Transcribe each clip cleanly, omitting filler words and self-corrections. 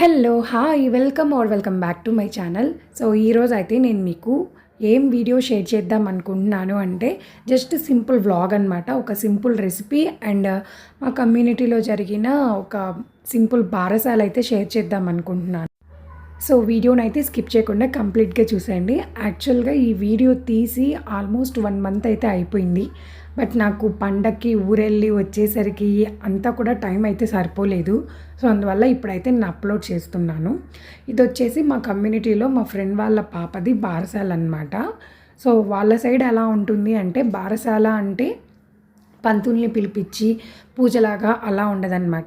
Hello hi welcome back to my channel. So ఈరోజు అయితే నేను మీకు ఏం వీడియో షేర్ చేద్దాం అనుకుంటున్నాను అంటే జస్ట్ సింపుల్ వ్లాగ్ అనమాట. ఒక సింపుల్ రెసిపీ అండ్ మా కమ్యూనిటీలో జరిగిన ఒక సింపుల్ బారసాలు అయితే షేర్ చేద్దాం అనుకుంటున్నాను. సో వీడియోనైతే స్కిప్ చేయకుండా కంప్లీట్గా చూసేయండి. యాక్చువల్గా ఈ వీడియో తీసి ఆల్మోస్ట్ 1 మంత్ అయితే అయిపోయింది. బట్ నాకు పండక్కి ఊరెళ్ళి వచ్చేసరికి అంతా కూడా టైం అయితే సరిపోలేదు. సో అందువల్ల ఇప్పుడైతే నేను అప్లోడ్ చేస్తున్నాను. ఇది వచ్చేసి మా కమ్యూనిటీలో మా ఫ్రెండ్ వాళ్ళ పాపది బారసాల అనమాట. సో వాళ్ళ సైడ్ ఎలా ఉంటుంది అంటే బారసాల అంటే పంతుల్ని పిలిపించి పూజలాగా అలా ఉండదన్నమాట.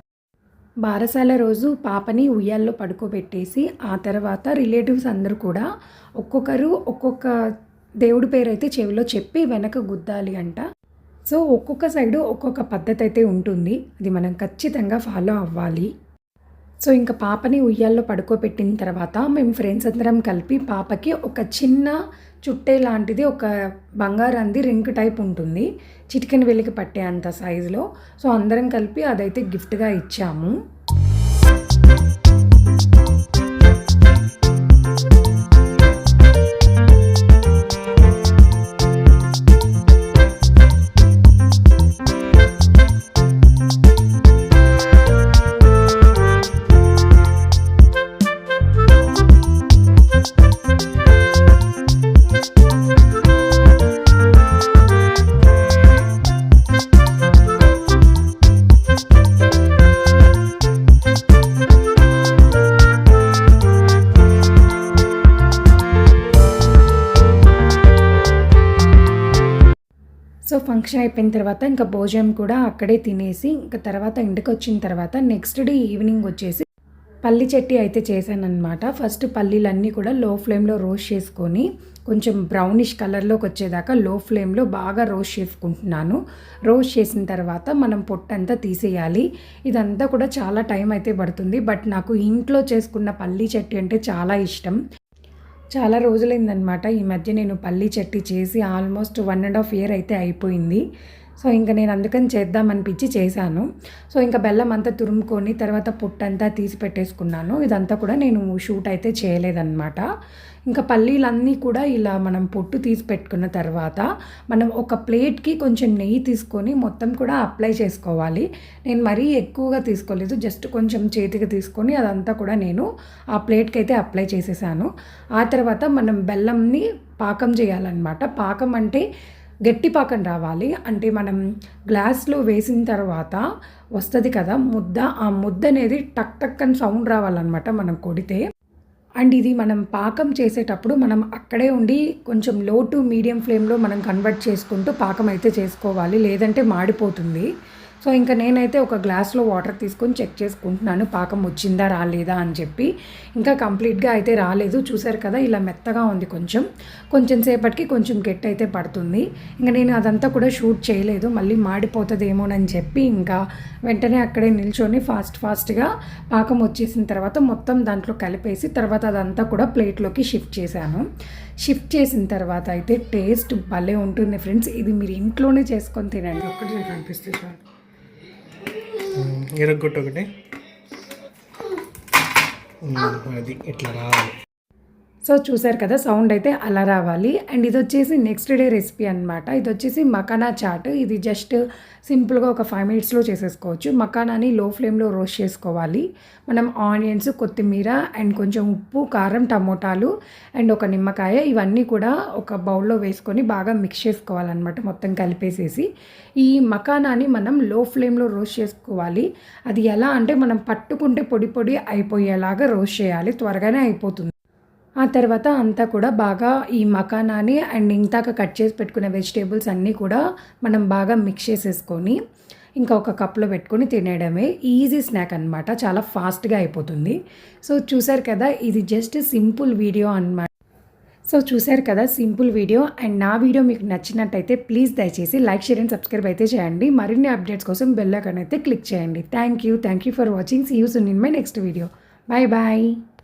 బారసాల రోజు పాపని ఉయ్యాల్లో పడుకోబెట్టేసి ఆ తర్వాత రిలేటివ్స్ అందరూ కూడా ఒక్కొక్కరు ఒక్కొక్క దేవుడి పేరు అయితే చెవిలో చెప్పి వెనక గుద్దాలి అంట. సో ఒక్కొక్క సైడు ఒక్కొక్క పద్ధతి అయితే ఉంటుంది, అది మనం ఖచ్చితంగా ఫాలో అవ్వాలి. సో ఇంకా పాపని ఉయ్యాల్లో పడుకోబెట్టిన తర్వాత మేము ఫ్రెండ్స్ అందరం కలిపి పాపకి ఒక చిన్న చుట్టే లాంటిది ఒక బంగారంది రింగ్ టైప్ ఉంటుంది, చిటికెన వెలికి పట్టే అంత సైజులో. సో అందరం కలిపి అదైతే గిఫ్ట్గా ఇచ్చాము. సో ఫంక్షన్ అయిపోయిన తర్వాత ఇంకా భోజనం కూడా అక్కడే తినేసి ఇంకా తర్వాత ఇంటికి వచ్చిన తర్వాత నెక్స్ట్ డే ఈవినింగ్ వచ్చేసి పల్లి చట్నీ అయితే చేశానన్నమాట. ఫస్ట్ పల్లీలన్నీ కూడా లో ఫ్లేమ్లో రోస్ట్ చేసుకొని కొంచెం బ్రౌనిష్ కలర్లోకి వచ్చేదాకా లో ఫ్లేమ్లో బాగా రోస్ట్ చేసుకుంటున్నాను. రోస్ట్ చేసిన తర్వాత మనం పొట్టంతా తీసేయాలి. ఇదంతా కూడా చాలా టైం అయితే పడుతుంది. బట్ నాకు ఇంట్లో చేసుకున్న పల్లీ చట్నీ అంటే చాలా ఇష్టం. చాలా రోజులైందనమాట ఈ మధ్య నేను పల్లీ చట్నీ చేసి, ఆల్మోస్ట్ 1.5 year అయితే అయిపోయింది. సో ఇంకా నేను అందుకని చేద్దామనిపించి చేశాను. సో ఇంకా బెల్లం అంతా తురుముకొని తర్వాత పొట్టంతా తీసి పెట్టేసుకున్నాను. ఇదంతా కూడా నేను షూట్ అయితే చేయలేదన్నమాట. ఇంకా పల్లీలన్నీ కూడా ఇలా మనం పొట్టు తీసి పెట్టుకున్న తర్వాత మనం ఒక ప్లేట్కి కొంచెం నెయ్యి తీసుకొని మొత్తం కూడా అప్లై చేసుకోవాలి. నేను మరీ ఎక్కువగా తీసుకోలేదు, జస్ట్ కొంచెం చేతికి తీసుకొని అదంతా కూడా నేను ఆ ప్లేట్కి అయితే అప్లై చేసేసాను. ఆ తర్వాత మనం బెల్లంని పాకం చేయాలన్నమాట. పాకం అంటే గట్టి పాకం రావాలి. అంటే మనం గ్లాస్లో వేసిన తర్వాత వస్తుంది కదా ముద్ద, ఆ ముద్ద అనేది టక్ టక్ అని సౌండ్ రావాలన్నమాట మనం కొడితే. అండ్ ఇది మనం పాకం చేసేటప్పుడు మనం అక్కడే ఉండి కొంచెం లో టు మీడియం ఫ్లేమ్లో మనం కన్వర్ట్ చేసుకుంటూ పాకం అయితే చేసుకోవాలి, లేదంటే మాడిపోతుంది. సో ఇంకా నేనైతే ఒక గ్లాస్లో వాటర్ తీసుకొని చెక్ చేసుకుంటున్నాను పాకం వచ్చిందా రాలేదా అని చెప్పి. ఇంకా కంప్లీట్గా అయితే రాలేదు, చూసారు కదా ఇలా మెత్తగా ఉంది. కొంచెం సేపటికి కొంచెం గట్టి అయితే పడుతుంది. ఇంకా నేను అదంతా కూడా షూట్ చేయలేదు, మళ్ళీ మాడిపోతుందేమోనని చెప్పి ఇంకా వెంటనే అక్కడే నిల్చొని ఫాస్ట్గా పాకం వచ్చేసిన తర్వాత మొత్తం దాంట్లో కలిపేసి తర్వాత అదంతా కూడా ప్లేట్లోకి షిఫ్ట్ చేశాను. షిఫ్ట్ చేసిన తర్వాత అయితే టేస్ట్ భలే ఉంటుంది ఫ్రెండ్స్. ఇది మీరు ఇంట్లోనే చేసుకొని తినండి. ఒక్కటి కనిపిస్తే ఎరగొట్టు ఒకటి అది ఇట్లా రావాలి. సో చూసారు కదా సౌండ్ అయితే అలా రావాలి. అండ్ ఇది వచ్చేసి నెక్స్ట్ డే రెసిపీ అనమాట. ఇది వచ్చేసి మకానా చాట్. ఇది జస్ట్ సింపుల్గా ఒక 5 minutesలో చేసేసుకోవచ్చు. మకానాని లో ఫ్లేమ్లో రోస్ట్ చేసుకోవాలి. మనం ఆనియన్స్, కొత్తిమీర అండ్ కొంచెం ఉప్పు, కారం, టమోటాలు అండ్ ఒక నిమ్మకాయ ఇవన్నీ కూడా ఒక బౌల్లో వేసుకొని బాగా మిక్స్ చేసుకోవాలన్నమాట, మొత్తం కలిపేసేసి. ఈ మకానాని మనం లో ఫ్లేమ్లో రోస్ట్ చేసుకోవాలి. అది ఎలా అంటే మనం పట్టుకుంటే పొడి పొడి అయిపోయేలాగా రోస్ట్ చేయాలి, త్వరగానే అయిపోతుంది. ఆ తర్వాత అంతా కూడా బాగా ఈ మకానాని అండ్ ఇంతాక కట్ చేసి పెట్టుకునే వెజిటేబుల్స్ అన్నీ కూడా మనం బాగా మిక్స్ చేసేసుకొని ఇంకా ఒక కప్లో పెట్టుకొని తినేయడమే. ఈజీ స్నాక్ అనమాట, చాలా ఫాస్ట్గా అయిపోతుంది. సో చూసారు కదా ఇది జస్ట్ సింపుల్ వీడియో అనమాట. సో చూసారు కదా సింపుల్ వీడియో. అండ్ నా వీడియో మీకు నచ్చినట్టయితే ప్లీజ్ దయచేసి లైక్, షేర్ అండ్ సబ్స్క్రైబ్ అయితే చేయండి. మరిన్ని అప్డేట్స్ కోసం బెల్ ఐకాన్ అయితే క్లిక్ చేయండి. Thank you for watching. See you soon in my next video. Bye.